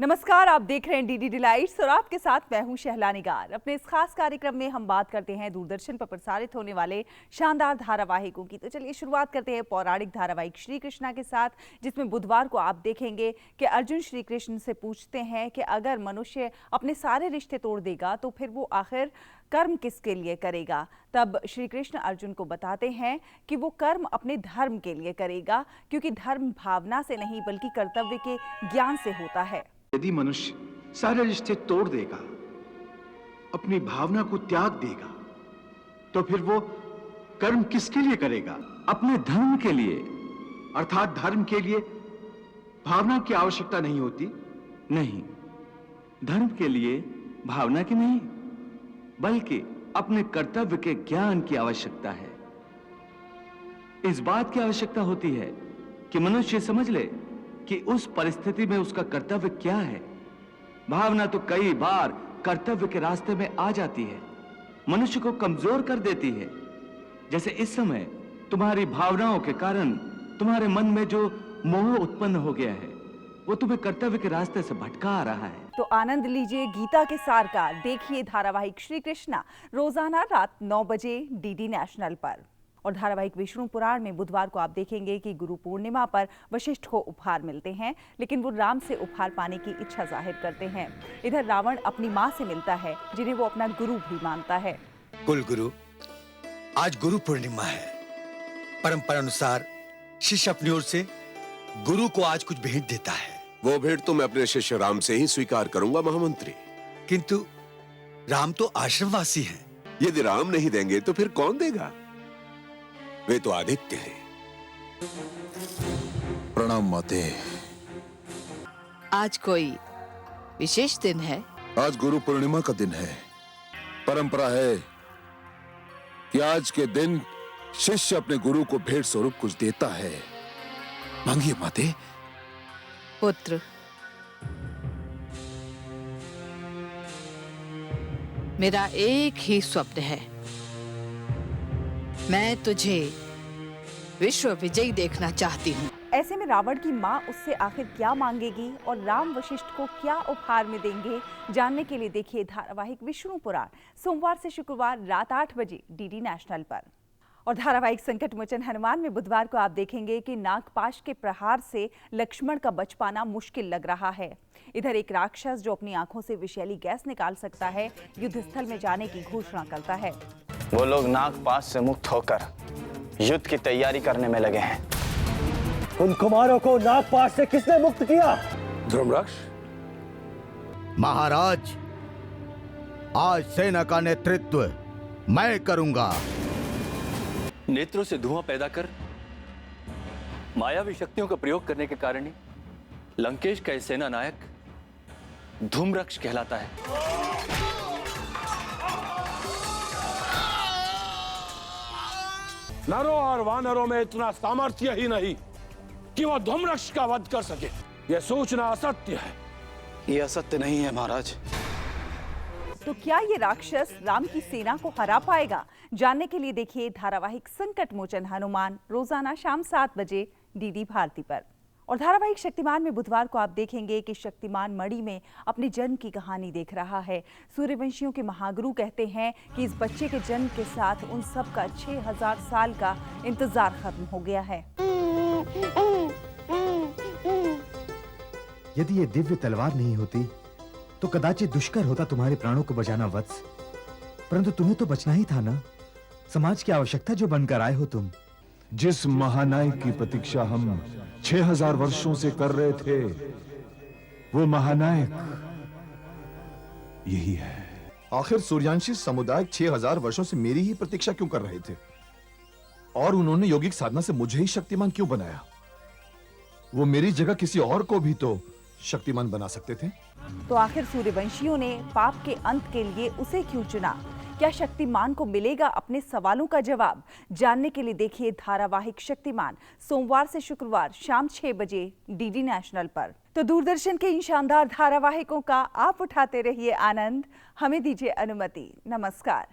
नमस्कार, आप देख रहे हैं डीडी डिलाइट्स और आपके साथ मैं हूं शहला निगार। अपने इस खास कार्यक्रम में हम बात करते हैं दूरदर्शन पर प्रसारित होने वाले शानदार धारावाहिकों की। तो चलिए शुरुआत करते हैं पौराणिक धारावाहिक श्री कृष्णा के साथ, जिसमें बुधवार को आप देखेंगे कि अर्जुन श्री कृष्ण से पूछते हैं कि अगर मनुष्य अपने सारे रिश्ते तोड़ देगा तो फिर वो आखिर कर्म किसके लिए करेगा। तब श्री कृष्ण अर्जुन को बताते हैं कि वो कर्म अपने धर्म के लिए करेगा, क्योंकि धर्म भावना से नहीं बल्कि कर्तव्य के ज्ञान से होता है। यदि मनुष्य सारे रिश्ते तोड़ देगा, अपनी भावना को त्याग देगा, तो फिर वो कर्म किसके लिए करेगा? अपने धर्म के लिए। अर्थात धर्म के लिए भावना की आवश्यकता नहीं होती। नहीं, धर्म के लिए भावना की नहीं, बल्कि अपने कर्तव्य के ज्ञान की आवश्यकता है। इस बात की आवश्यकता होती है कि मनुष्य समझ ले कि उस परिस्थिति में उसका कर्तव्य क्या है। भावना तो कई बार कर्तव्य के रास्ते में आ जाती है, मनुष्य को कमजोर कर देती है। जैसे इस समय तुम्हारी भावनाओं के कारण तुम्हारे मन में जो मोह उत्पन्न हो गया है, वो तुम्हें कर्तव्य के रास्ते से भटका आ रहा है। तो आनंद लीजिए गीता के सार का। देखिए धारावाहिक श्री कृष्णा रोजाना रात 9 बजे डीडी नेशनल पर। और धारावाहिक विष्णु पुराण में बुधवार को आप देखेंगे कि गुरु पूर्णिमा पर वशिष्ठ को उपहार मिलते हैं, लेकिन वो राम से उपहार पाने की इच्छा जाहिर करते हैं। इधर रावण अपनी माँ से मिलता है, जिन्हें वो अपना गुरु भी मानता है। कुल गुरु, आज गुरु पूर्णिमा है। परंपरा अनुसार शिष्य अपनी ओर से गुरु को आज कुछ भेंट देता है। वो भेंट तो मैं अपने शिष्य राम से ही स्वीकार करूंगा महामंत्री। किंतु राम तो आश्रमवासी हैं। यदि राम नहीं देंगे तो फिर कौन देगा? वे तो आदित्य हैं। प्रणाम माते। आज कोई विशेष दिन है? आज गुरु पूर्णिमा का दिन है। परंपरा है कि आज के दिन शिष्य अपने गुरु को भेंट स्वरूप कुछ देता है। मांगिए माते। पुत्र, मेरा एक ही स्वप्न है, मैं तुझे विश्व विजयी देखना चाहती हूँ। ऐसे में रावण की माँ उससे आखिर क्या मांगेगी और राम वशिष्ठ को क्या उपहार में देंगे, जानने के लिए देखिए धारावाहिक विष्णु पुराण सोमवार से शुक्रवार रात 8 बजे डीडी नेशनल पर। और धारावाहिक संकट मोचन हनुमान में बुधवार को आप देखेंगे कि नागपाश के प्रहार से लक्ष्मण का बच पाना मुश्किल लग रहा है। इधर एक राक्षस जो अपनी आंखों से विषैली गैस निकाल सकता है, युद्ध स्थल में जाने की घोषणा करता है। वो लोग नागपाश से मुक्त होकर युद्ध की तैयारी करने में लगे हैं। उन कुमारों को नागपाश से किसने मुक्त किया? धर्मराज। महाराज, आज सेना का नेतृत्व मैं करूंगा। नेत्रों से धुआं पैदा कर मायावी शक्तियों का प्रयोग करने के कारण ही लंकेश का सेना नायक धूम्रक्ष कहलाता है। नरों और वानरों में इतना सामर्थ्य ही नहीं कि वो धूम्रक्ष का वध कर सके। यह सूचना असत्य है। यह असत्य नहीं है महाराज। तो क्या ये राक्षस राम की सेना को हरा पाएगा? जानने के लिए देखिए धारावाहिक संकट मोचन हनुमान रोजाना शाम 7 बजे डीडी भारती पर। और धारावाहिक शक्तिमान में बुधवार को आप देखेंगे कि शक्तिमान मणि में अपने जन्म की कहानी देख रहा है। सूर्यवंशियों के महागुरु कहते हैं कि इस बच्चे के जन्म के साथ उन सब का 6000 साल का इंतजार खत्म हो गया है। यदि ये दिव्य तलवार नहीं होती तो कदाचित दुष्कर होता तुम्हारे प्राणों को बचाना वत्स, परंतु तुम्हें तो बचना ही था ना। समाज की आवश्यकता जो बनकर आए हो तुम। जिस महानायक की प्रतीक्षा हम 6000 वर्षों से कर रहे थे, वो महानायक यही है। आखिर सूर्यांशी समुदाय 6000 वर्षों से मेरी ही प्रतीक्षा क्यों कर रहे थे? और उन्होंने योगिक साधना से मुझे ही शक्तिमान क्यों बनाया? वो मेरी जगह किसी और को भी तो शक्तिमान बना सकते थे। तो आखिर सूर्यवंशियों ने पाप के अंत के लिए उसे क्यों चुना? क्या शक्तिमान को मिलेगा अपने सवालों का जवाब? जानने के लिए देखिए धारावाहिक शक्तिमान सोमवार से शुक्रवार शाम 6 बजे डीडी नेशनल पर। तो दूरदर्शन के इन शानदार धारावाहिकों का आप उठाते रहिए आनंद। हमें दीजिए अनुमति। नमस्कार।